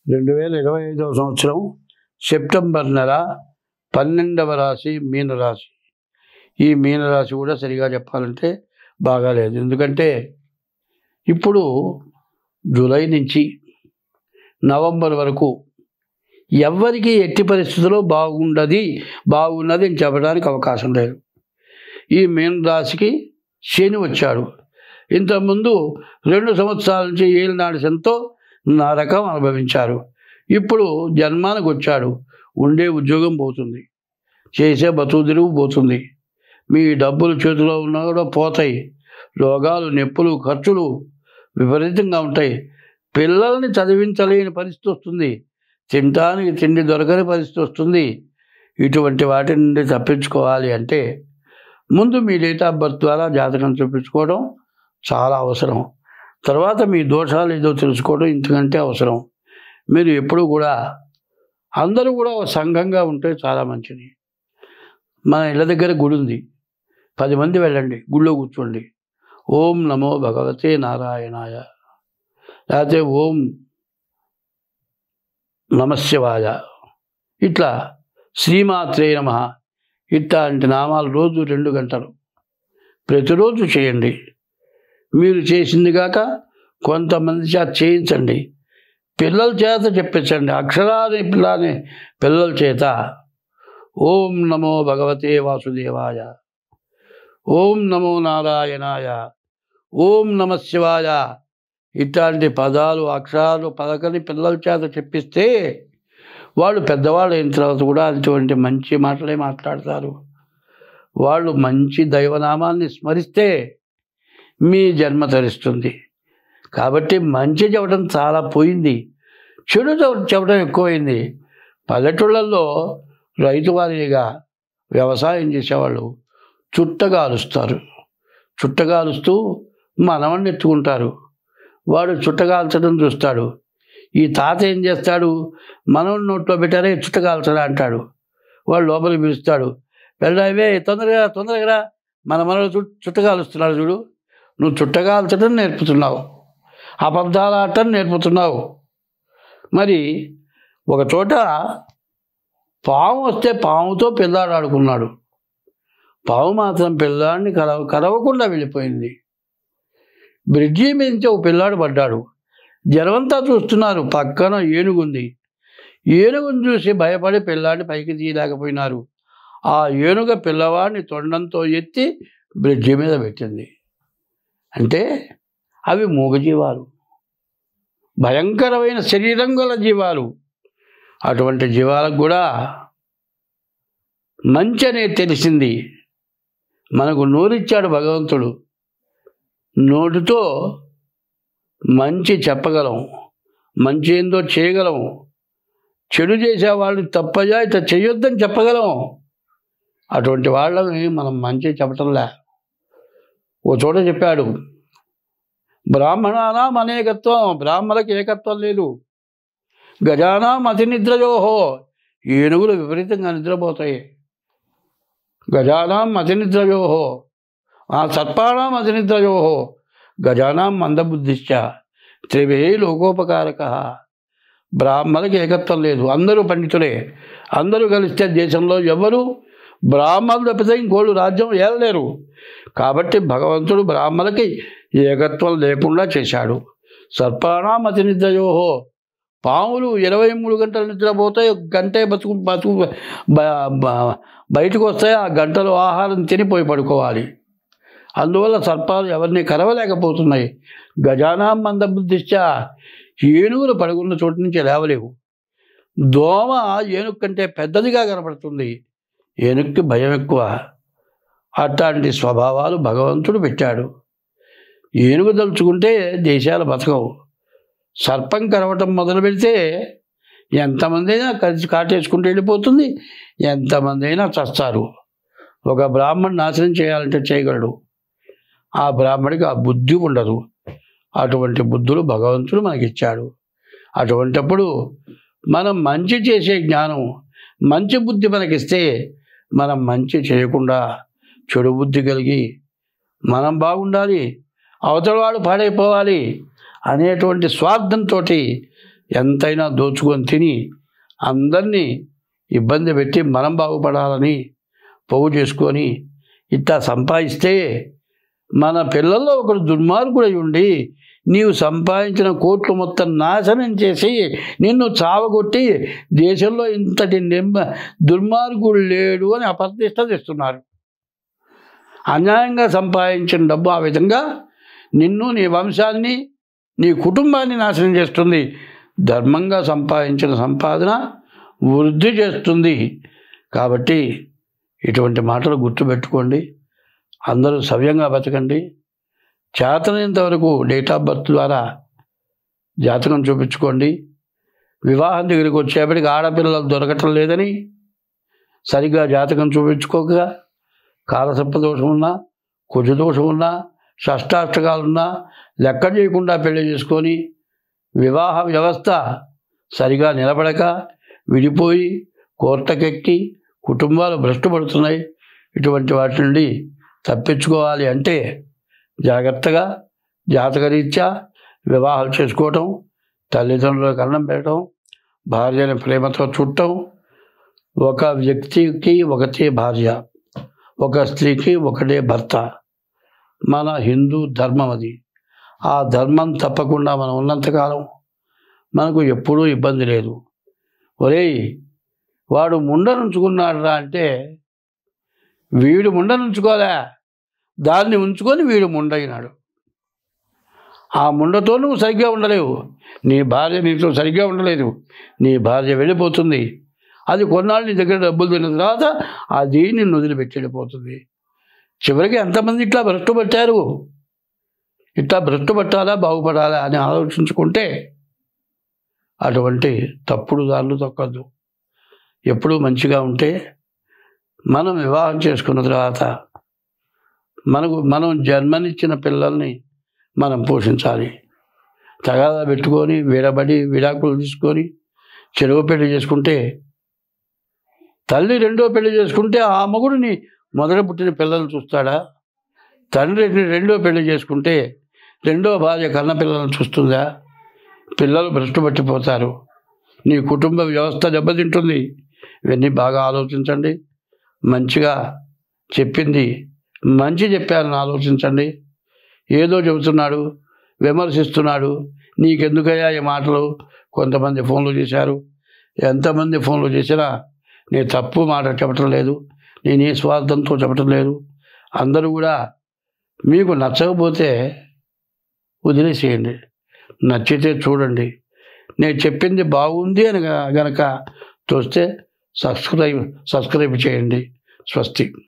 2025వ సంవత్సరం సెప్టెంబర్ నెల 12వ రాశి మీనరాశి. ఈ మీనరాశి కూడా సరిగా చెప్పాలంటే బాగాలేదు. ఎందుకంటే ఇప్పుడు జూలై నుంచి నవంబర్ వరకు ఎవ్వరికి ఎట్టి పరిస్థితుల్లో బాగున్నది అని చెప్పడానికి అవకాశం లేదు. ఈ మీనరాశికి శని వచ్చాడు. ఇంతకుముందు 2 సంవత్సరాల నుంచి ఏలినాడు శనితో నరకం అనుభవించారు. ఇప్పుడు జన్మానికి వచ్చాడు. ఉండే ఉద్యోగం పోతుంది, చేసే బతుకుదిరుగు పోతుంది, మీ డబ్బులు చేతిలో ఉన్నా కూడా పోతాయి. రోగాలు, నొప్పులు, ఖర్చులు విపరీతంగా ఉంటాయి. పిల్లల్ని చదివించలేని పరిస్థితి వస్తుంది. తినడానికి తిండి దొరకని పరిస్థితి వస్తుంది. ఇటువంటి వాటి నుండి తప్పించుకోవాలి అంటే ముందు మీ డేట్ ఆఫ్ బర్త్ ద్వారా జాతకం చూపించుకోవడం చాలా అవసరం. తర్వాత మీ దోషాలు ఏదో తెలుసుకోవడం ఇంతకంటే అవసరం. మీరు ఎప్పుడు కూడా అందరూ కూడా ఒక సంఘంగా ఉంటే చాలా మంచిది. మన ఇళ్ళ దగ్గర గుడి ఉంది, 10 మంది వెళ్ళండి, గుడిలో కూర్చోండి. ఓం నమో భగవతే నారాయణాయ, లేకపోతే ఓం నమశివాయ, ఇట్లా శ్రీమాత్రే నమః ఇట్లాంటి నామాలు రోజు 2 గంటలు ప్రతిరోజు చేయండి. మీరు చేసింది కాక కొంతమంది చేత చేయించండి. పిల్లల చేత చెప్పించండి. అక్షరాన్ని పిల్లల చేత ఓం నమో భగవతే వాసుదేవాయ, ఓం నమో నారాయణాయ, ఓం నమశివాయ ఇట్లాంటి పదాలు అక్షరాలు పలకని పిల్లల చేత చెప్పిస్తే వాళ్ళు పెద్దవాళ్ళు అయిన తర్వాత కూడా అటువంటి మంచి మాటలే మాట్లాడతారు. వాళ్ళు మంచి దైవనామాన్ని స్మరిస్తే మీ జన్మ తరిస్తుంది. కాబట్టి మంచి చెప్పడం చాలా పోయింది, చెడు చెప్పడం ఎక్కువైంది. పల్లెటూళ్ళల్లో రైతువారీగా వ్యవసాయం చేసేవాళ్ళు చుట్టగాలుస్తారు. చుట్టగాలుస్తూ మనవణ్ణి ఎత్తుకుంటారు. వాడు చుట్టగాల్చడం చూస్తాడు. ఈ తాత ఏం చేస్తాడు, మనవని నోట్లో పెట్టారే చుట్టగాల్చడా అంటాడు. వాడు లోపలికి పిలుస్తాడు, వెళ్ళవే తొందరగా మన మనలో చుట్టగాలుస్తున్నాడు చూడు, నువ్వు చుట్టగాల్చడం నేర్పుతున్నావు, అబద్ధాలు ఆడటం నేర్పుతున్నావు. మరి ఒక చోట పాము వస్తే పాముతో పిల్లాడు ఆడుకున్నాడు. పాము మాత్రం పిల్లాడిని కరవకుండా వెళ్ళిపోయింది. బ్రిడ్జి మీద ఒక పిల్లాడు పడ్డాడు. జనమంతా చూస్తున్నారు. పక్కన ఏనుగుంది. ఏనుగుని చూసి భయపడి పిల్లాడిని పైకి తీయలేకపోయినారు. ఆ ఏనుగ పిల్లవాడిని తొండంతో ఎత్తి బ్రిడ్జి మీద పెట్టింది. అంటే అవి మూగజీవాలు, భయంకరమైన శరీరం గల జీవాలు. అటువంటి జీవాలకు కూడా మంచి అనేది తెలిసింది. మనకు నోరిచ్చాడు భగవంతుడు. నోటితో మంచి చెప్పగలం, మంచి ఏందో చేయగలం. చెడు చేసేవాళ్ళు తప్పయ్యా ఇట్లా చేయొద్దని చెప్పగలం. అటువంటి వాళ్ళని మనం మంచి చెప్పటంలే. ఓ చోట చెప్పాడు, బ్రాహ్మణానాం అనేకత్వం, బ్రాహ్మణులకు ఏకత్వం లేదు. గజానాం అతి నిద్రయోహో, ఏనుగులు విపరీతంగా నిద్రపోతాయి. గజానాం అతి నిద్రయోహో, సర్పాణం అతి నిద్రయోహో, గజానాం మందబుద్ధిశ్చ త్రివే లోకోపకారక. బ్రాహ్మణులకు ఏకత్వం లేదు. అందరూ పండితులే. అందరూ కలిస్తే దేశంలో ఎవరు బ్రాహ్మణులు తప్పితే ఇంకోళ్ళు రాజ్యం ఏలలేరు. కాబట్టి భగవంతుడు బ్రాహ్మణులకి ఏకత్వం లేకుండా చేశాడు. సర్పాణం అతి నిద్రయోహో, పాములు 23 గంటలు నిద్రపోతాయి, 1 గంటే బయటకు వస్తాయి. ఆ గంటలో ఆహారం తినిపోయి పడుకోవాలి. అందువల్ల సర్పాలు ఎవరిని కరవలేకపోతున్నాయి. గజానాం మందబుద్ధిశ్చ, ఏనుగులు పడుకున్న చోటు నుంచి లేవలేవు. దోమ ఏనుగు కంటే పెద్దదిగా కనపడుతుంది. ఏనుగుకి భయం ఎక్కువ. అట్లాంటి స్వభావాలు భగవంతుడు పెట్టాడు. ఏనుగు తలుచుకుంటే దేశాలు బతకవు. సర్పం కరవటం మొదలు పెడితే ఎంతమంది అయినా కలిసి కాటేసుకుంటూ వెళ్ళిపోతుంది, ఎంతమంది అయినా చస్తారు. ఒక బ్రాహ్మణ్ నాశనం చేయాలంటే చేయగలడు. ఆ బ్రాహ్మడికి ఆ బుద్ధి ఉండదు. అటువంటి బుద్ధులు భగవంతుడు మనకిచ్చాడు. అటువంటప్పుడు మనం మంచి చేసే జ్ఞానం, మంచి బుద్ధి మనకిస్తే మనం మంచి చేయకుండా చెడు బుద్ధి కలిగి మనం బాగుండాలి, అవతల వాడు పాడైపోవాలి అనేటువంటి స్వార్థంతో ఎంతైనా దోచుకొని తిని అందరినీ ఇబ్బంది పెట్టి మనం బాగుపడాలని పోగు చేసుకొని ఇట్లా సంపాదిస్తే మన పిల్లల్లో ఒకడు దుర్మార్గుడై ఉండి నీవు సంపాదించిన కోట్లు మొత్తం నాశనం చేసి నిన్ను చావగొట్టి దేశంలో ఇంతటి దుర్మార్గుడు లేడు అని అప్రతిష్ట తెస్తున్నారు. అన్యాయంగా సంపాదించిన డబ్బు ఆ విధంగా నిన్ను, నీ వంశాన్ని, నీ కుటుంబాన్ని నాశనం చేస్తుంది. ధర్మంగా సంపాదించిన సంపాదన వృద్ధి చేస్తుంది. కాబట్టి ఇటువంటి మాటలు గుర్తుపెట్టుకోండి. అందరూ సవ్యంగా బతకండి. చేతనైనంత వరకు డేట్ ఆఫ్ బర్త్ ద్వారా జాతకం చూపించుకోండి. వివాహం దగ్గరికి వచ్చేప్పటికి ఆడపిల్లలు దొరకటం లేదని సరిగ్గా జాతకం చూపించుకోక కాలసర్ప దోషం ఉన్నా, కుజ దోషం ఉన్నా, షష్టాష్టకాలున్నా లెక్క చేయకుండా పెళ్లి చేసుకొని వివాహ వ్యవస్థ సరిగా నిలబడక విడిపోయి కోర్టుకెక్కి కుటుంబాలు భ్రష్టుపడుతున్నాయి. ఇటువంటి వాటి నుండి తప్పించుకోవాలి అంటే జాగ్రత్తగా జాతకరీత్యా వివాహాలు చేసుకోవటం, తల్లిదండ్రులకు అన్నం పెట్టడం, భార్యని ప్రేమతో చూడటం. ఒక వ్యక్తికి ఒకటే భార్య, ఒక స్త్రీకి ఒకటే భర్త. మన హిందూ ధర్మం అది. ఆ ధర్మం తప్పకుండా మనం ఉన్నంతకాలం మనకు ఎప్పుడూ ఇబ్బంది లేదు. ఒరేయ్ వాడు ముండనుంచుకున్నాడురా అంటే వీడు ముండనుంచుకోలే, దాన్ని ఉంచుకొని వీడు ముండైనాడు. ఆ ముండతో నువ్వు సరిగ్గా ఉండలేవు. నీ భార్య నీతో సరిగ్గా ఉండలేదు. నీ భార్య వెళ్ళిపోతుంది. అది కొన్నాళ్ళు నీ దగ్గర డబ్బులు తిన్న తర్వాత అది నిన్ను వదిలిపెట్టి వెళ్ళిపోతుంది. చివరికి ఎంతమంది ఇట్లా భ్రష్టుపట్టారు. ఇట్లా భ్రష్టుపట్టాలా బాగుపడాలా అని ఆలోచించుకుంటే అటువంటి తప్పుడు దారులు తొక్కద్దు. ఎప్పుడూ మంచిగా ఉంటే మనం వివాహం చేసుకున్న తర్వాత మనం జన్మనిచ్చిన పిల్లల్ని మనం పోషించాలి. తగాదా పెట్టుకొని విడబడి విడాకులు తీసుకొని చెరువు పెళ్లి చేసుకుంటే, తల్లి రెండో పెళ్లి చేసుకుంటే ఆ మగుడిని మొదట పుట్టిన పిల్లల్ని చూస్తాడా? తండ్రిని రెండో పెళ్లి చేసుకుంటే రెండో భార్య కన్న పిల్లలను చూస్తుందా? పిల్లలు భ్రష్టుపట్టిపోతారు. నీ కుటుంబ వ్యవస్థ దెబ్బతింటుంది. ఇవన్నీ బాగా ఆలోచించండి. మంచిగా చెప్పింది మంచి చెప్పారని ఆలోచించండి. ఏదో చెబుతున్నాడు, విమర్శిస్తున్నాడు, నీకెందుకయ్యా ఈ మాటలు? కొంతమంది ఫోన్లు చేశారు. ఎంతమంది ఫోన్లు చేసినా నేను తప్పు మాట చెప్పటం లేదు, నేను ఏ స్వార్థంతో చెప్పటం లేదు. అందరూ కూడా మీకు నచ్చకపోతే వదిలేసేయండి, నచ్చితే చూడండి. నేను చెప్పింది బాగుంది అని గనక తోస్తే సబ్స్క్రైబ్ చేయండి. స్వస్తి.